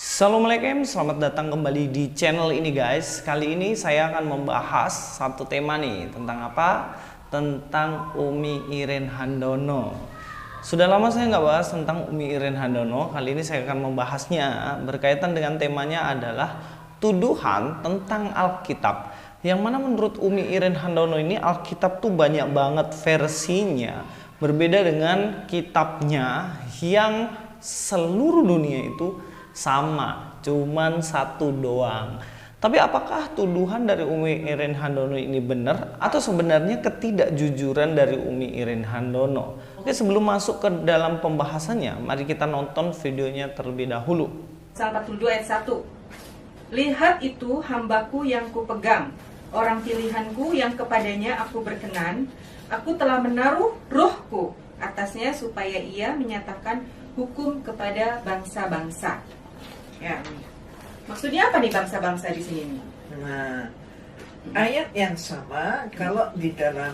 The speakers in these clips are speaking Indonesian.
Assalamualaikum, selamat datang kembali di channel ini guys. Kali ini saya akan membahas satu tema nih. Tentang apa? Tentang Umi Iren Handono. Sudah lama saya nggak bahas tentang Umi Iren Handono. Kali ini saya akan membahasnya berkaitan dengan temanya adalah tuduhan tentang Alkitab. Yang mana menurut Umi Iren Handono ini Alkitab tuh banyak banget versinya. Berbeda dengan kitabnya yang seluruh dunia itu sama, cuman satu doang. Tapi apakah tuduhan dari Umi Iren Handono ini benar atau sebenarnya ketidakjujuran dari Umi Iren Handono? Oke, sebelum masuk ke dalam pembahasannya, mari kita nonton videonya terlebih dahulu. Pasal 42 ayat 1. Lihat itu hambaku yang kupegang, orang pilihanku yang kepadanya aku berkenan. Aku telah menaruh rohku atasnya supaya ia menyatakan hukum kepada bangsa-bangsa. Ya. Maksudnya apa nih bangsa-bangsa di sini? Nah, ayat yang sama kalau di dalam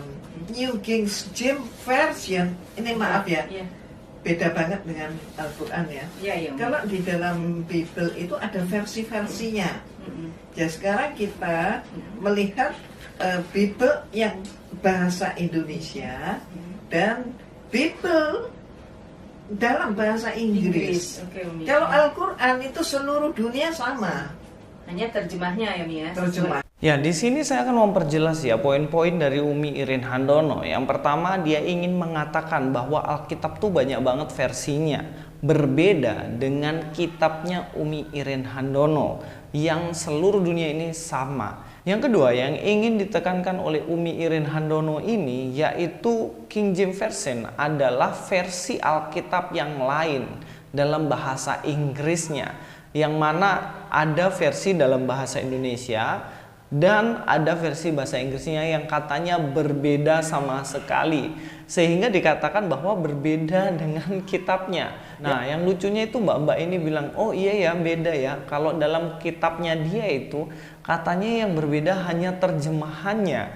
New King James Version, ini maaf ya, Iya. beda banget dengan Al-Quran ya. Iya, iya. Kalau di dalam Bible itu ada versi-versinya. Ya sekarang kita melihat Bible yang bahasa Indonesia dan Bible dalam bahasa Inggris. Oke, Umi. Kalau Al-Quran itu seluruh dunia sama. Hanya terjemahnya ya, Mi ya. Terjemah. Ya, di sini saya akan memperjelas ya poin-poin dari Umi Iren Handono. Yang pertama, dia ingin mengatakan bahwa Alkitab tuh banyak banget versinya. Berbeda dengan kitabnya Umi Iren Handono yang seluruh dunia ini sama. Yang kedua yang ingin ditekankan oleh Umi Iren Handono ini yaitu King James Version adalah versi Alkitab yang lain dalam bahasa Inggrisnya, yang mana ada versi dalam bahasa Indonesia dan ada versi bahasa Inggrisnya yang katanya berbeda sama sekali, sehingga dikatakan bahwa berbeda dengan kitabnya. Nah, yang lucunya itu mbak-mbak ini bilang, oh iya ya beda ya, kalau dalam kitabnya dia itu katanya yang berbeda hanya terjemahannya,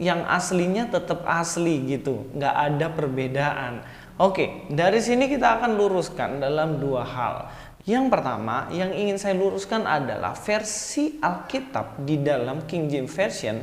yang aslinya tetap asli gitu, nggak ada perbedaan. Oke, dari sini kita akan luruskan dalam dua hal. Yang pertama yang ingin saya luruskan adalah versi Alkitab di dalam King James Version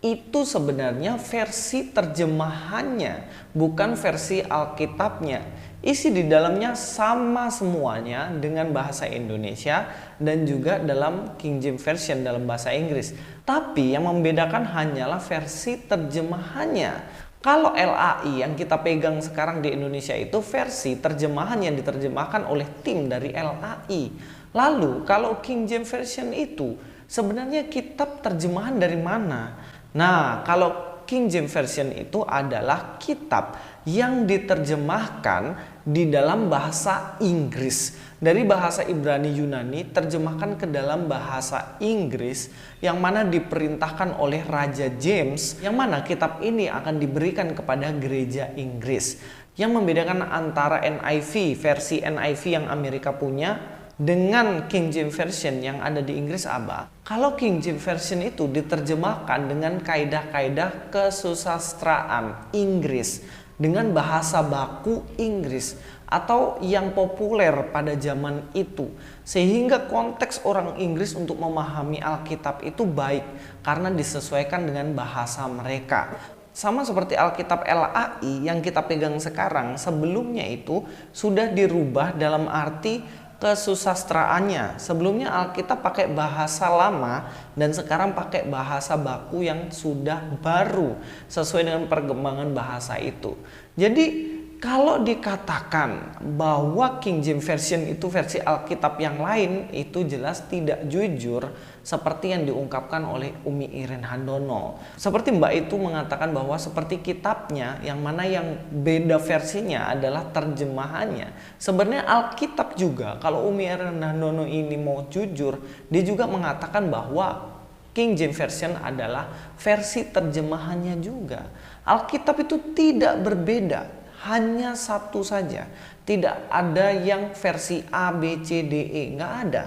itu sebenarnya versi terjemahannya, bukan versi Alkitabnya. Isi di dalamnya sama semuanya dengan bahasa Indonesia dan juga dalam King James Version dalam bahasa Inggris. Tapi yang membedakan hanyalah versi terjemahannya. Kalau LAI yang kita pegang sekarang di Indonesia itu versi terjemahan yang diterjemahkan oleh tim dari LAI. Lalu kalau King James Version itu sebenarnya kitab terjemahan dari mana? Nah, kalau King James Version itu adalah kitab yang diterjemahkan di dalam bahasa Inggris. Dari bahasa Ibrani Yunani terjemahkan ke dalam bahasa Inggris, yang mana diperintahkan oleh Raja James, yang mana kitab ini akan diberikan kepada gereja Inggris. Yang membedakan antara NIV, versi NIV yang Amerika punya dengan King James Version yang ada di Inggris apa? Kalau King James Version itu diterjemahkan dengan kaidah-kaidah kesusastraan Inggris, dengan bahasa baku Inggris atau yang populer pada zaman itu, sehingga konteks orang Inggris untuk memahami Alkitab itu baik karena disesuaikan dengan bahasa mereka. Sama seperti Alkitab LAI yang kita pegang sekarang, sebelumnya itu sudah dirubah dalam arti kesusastraannya. Sebelumnya Alkitab pakai bahasa lama dan sekarang pakai bahasa baku yang sudah baru sesuai dengan perkembangan bahasa itu. Jadi kalau dikatakan bahwa King James Version itu versi Alkitab yang lain, itu jelas tidak jujur seperti yang diungkapkan oleh Umi Iren Handono. Seperti mbak itu mengatakan bahwa seperti kitabnya, yang mana yang beda versinya adalah terjemahannya. Sebenarnya Alkitab juga, kalau Umi Iren Handono ini mau jujur, dia juga mengatakan bahwa King James Version adalah versi terjemahannya juga. Alkitab itu tidak berbeda, hanya satu saja. Tidak ada yang versi A, B, C, D, E. Nggak ada.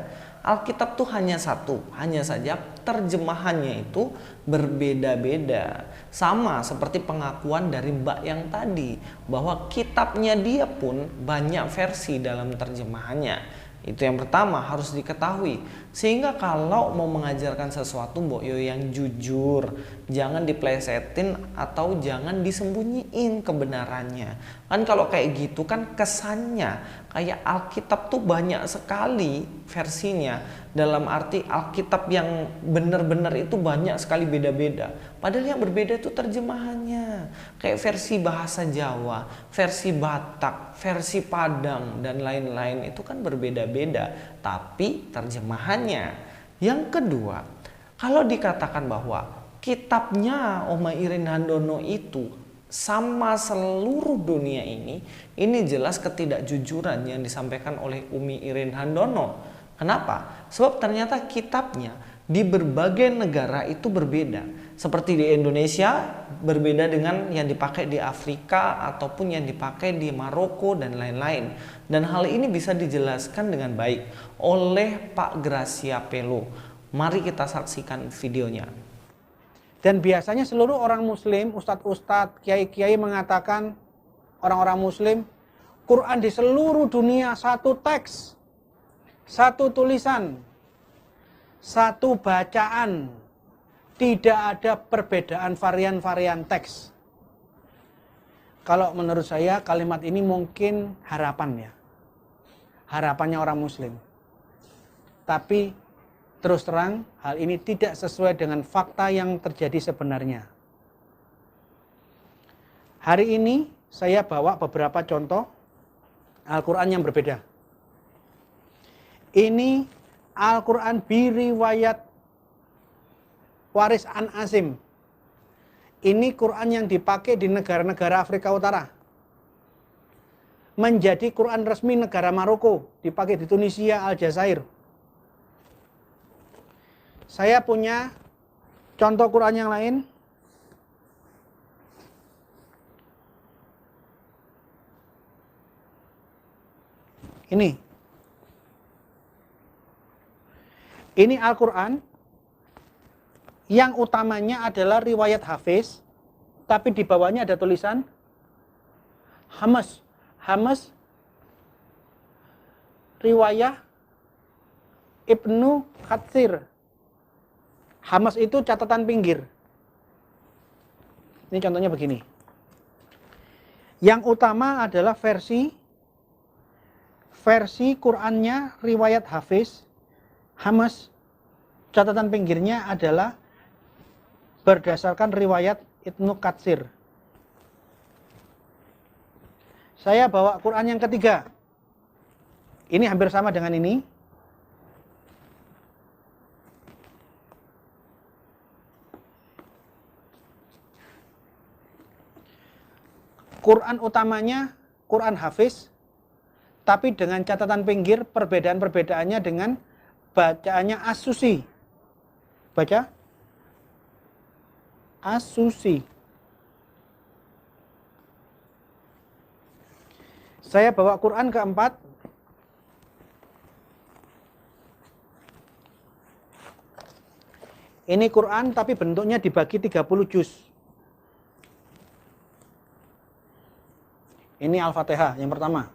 Alkitab tuh hanya satu. Hanya saja terjemahannya itu berbeda-beda. Sama seperti pengakuan dari Mbak yang tadi, bahwa kitabnya dia pun banyak versi dalam terjemahannya. Itu yang pertama harus diketahui. Sehingga kalau mau mengajarkan sesuatu Mbok Yo yang jujur, jangan diplesetin atau jangan disembunyiin kebenarannya. Kan kalau kayak gitu kan kesannya kayak Alkitab tuh banyak sekali versinya. Dalam arti Alkitab yang benar-benar itu banyak sekali beda-beda. Padahal yang berbeda itu terjemahannya. Kayak versi bahasa Jawa, versi Batak, versi Padang, dan lain-lain itu kan berbeda-beda. Tapi terjemahannya. Yang kedua, kalau dikatakan bahwa kitabnya Oma Irin Handono itu sama seluruh dunia ini jelas ketidakjujuran yang disampaikan oleh Umi Irin Handono. Kenapa? Sebab ternyata kitabnya di berbagai negara itu berbeda. Seperti di Indonesia berbeda dengan yang dipakai di Afrika ataupun yang dipakai di Maroko dan lain-lain. Dan hal ini bisa dijelaskan dengan baik oleh Pak Gracia Pelo. Mari kita saksikan videonya. Dan biasanya seluruh orang muslim, ustadz-ustadz, kiai-kiai mengatakan orang-orang muslim, Quran di seluruh dunia satu teks, satu tulisan, satu bacaan, tidak ada perbedaan varian-varian teks. Kalau menurut saya kalimat ini mungkin harapan ya, harapannya orang muslim. Tapi terus terang hal ini tidak sesuai dengan fakta yang terjadi sebenarnya. Hari ini saya bawa beberapa contoh Al-Quran yang berbeda. Ini Al-Quran biriwayat Waris an Asim. Ini Quran yang dipakai di negara-negara Afrika Utara. Menjadi Quran resmi negara Maroko, dipakai di Tunisia, Aljazair. Saya punya contoh Quran yang lain. Ini Al-Quran yang utamanya adalah riwayat Hafiz, tapi di bawahnya ada tulisan Hamas. Hamas riwayah Ibnu Katsir. Hamas itu catatan pinggir. Ini contohnya begini. Yang utama adalah versi Qurannya riwayat Hafiz. Hamas catatan pinggirnya adalah berdasarkan riwayat Ibnu Katsir. Saya bawa Quran yang ketiga. Ini hampir sama dengan ini. Quran utamanya Quran Hafiz, tapi dengan catatan pinggir perbedaan-perbedaannya dengan bacaannya As-Susi. Baca As-Susi. Saya bawa Quran keempat. Ini Quran tapi bentuknya dibagi 30 juz. Ini Al-Fatihah yang pertama.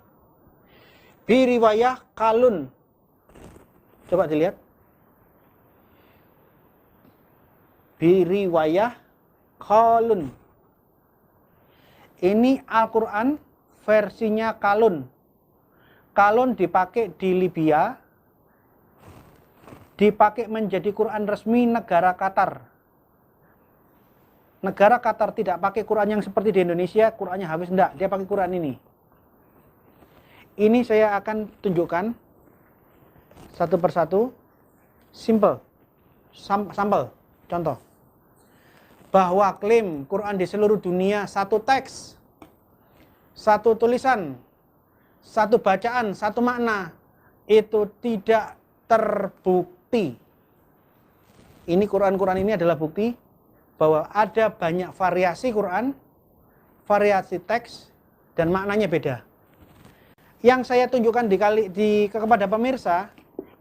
Biriwayah Kalun. Coba dilihat. Biriwayah Kalun. Ini Al-Quran versinya Kalun. Kalun dipakai di Libya. Dipakai menjadi Quran resmi negara Qatar. Negara Qatar tidak pakai Quran yang seperti di Indonesia, Qurannya habis, enggak, dia pakai Quran ini. Ini saya akan tunjukkan satu persatu, simple, sampel, contoh. Bahwa klaim Quran di seluruh dunia satu teks, satu tulisan, satu bacaan, satu makna, itu tidak terbukti. Ini Quran-Quran ini adalah bukti bahwa ada banyak variasi Quran, variasi teks, dan maknanya beda. Yang saya tunjukkan kepada pemirsa,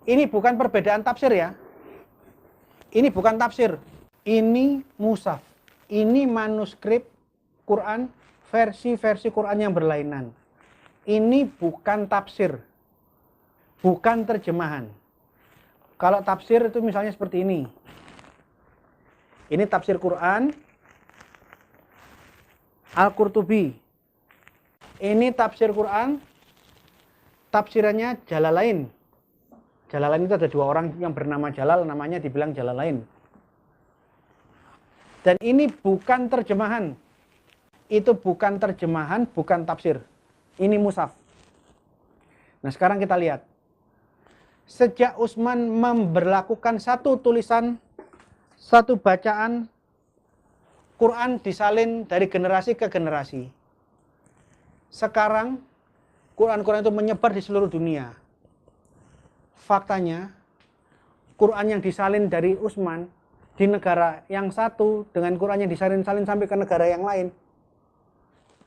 ini bukan perbedaan tafsir ya. Ini bukan tafsir. Ini mushaf. Ini manuskrip Quran, versi-versi Quran yang berlainan. Ini bukan tafsir. bukan terjemahan. Kalau tafsir itu misalnya seperti ini. Ini tafsir Quran Al-Qurtubi. Ini tafsir Quran, tafsirannya Jalalain. Jalalain itu ada dua orang yang bernama Jalal, namanya dibilang Jalalain. Dan ini bukan terjemahan. Itu bukan terjemahan, bukan tafsir. Ini mushaf. Nah, sekarang kita lihat. Sejak Utsman memberlakukan satu tulisan, satu bacaan, Quran disalin dari generasi ke generasi. Sekarang, Quran-Quran itu menyebar di seluruh dunia. Faktanya, Quran yang disalin dari Utsman di negara yang satu dengan Quran yang disalin-salin sampai ke negara yang lain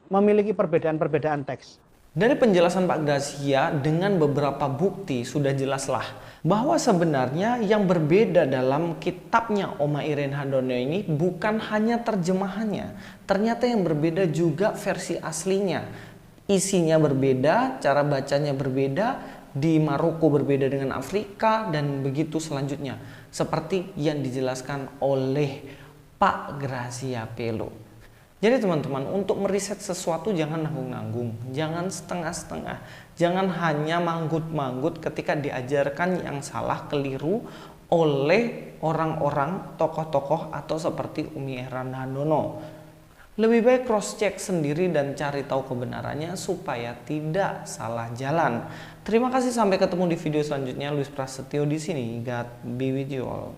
memiliki perbedaan-perbedaan teks. Dari penjelasan Pak Gracia dengan beberapa bukti sudah jelaslah bahwa sebenarnya yang berbeda dalam kitabnya Oma Irene Handono ini bukan hanya terjemahannya. Ternyata yang berbeda juga versi aslinya. Isinya berbeda, cara bacanya berbeda, di Maroko berbeda dengan Afrika dan begitu selanjutnya. Seperti yang dijelaskan oleh Pak Gracia Pelo. Jadi teman-teman, untuk meriset sesuatu jangan nanggung-nanggung, jangan setengah-setengah, jangan hanya manggut-manggut ketika diajarkan yang salah, keliru oleh orang-orang, tokoh-tokoh atau seperti Umi Irene Handono. Lebih baik cross check sendiri dan cari tahu kebenarannya supaya tidak salah jalan. Terima kasih, sampai ketemu di video selanjutnya. Luis Prasetyo di sini. God be with you all.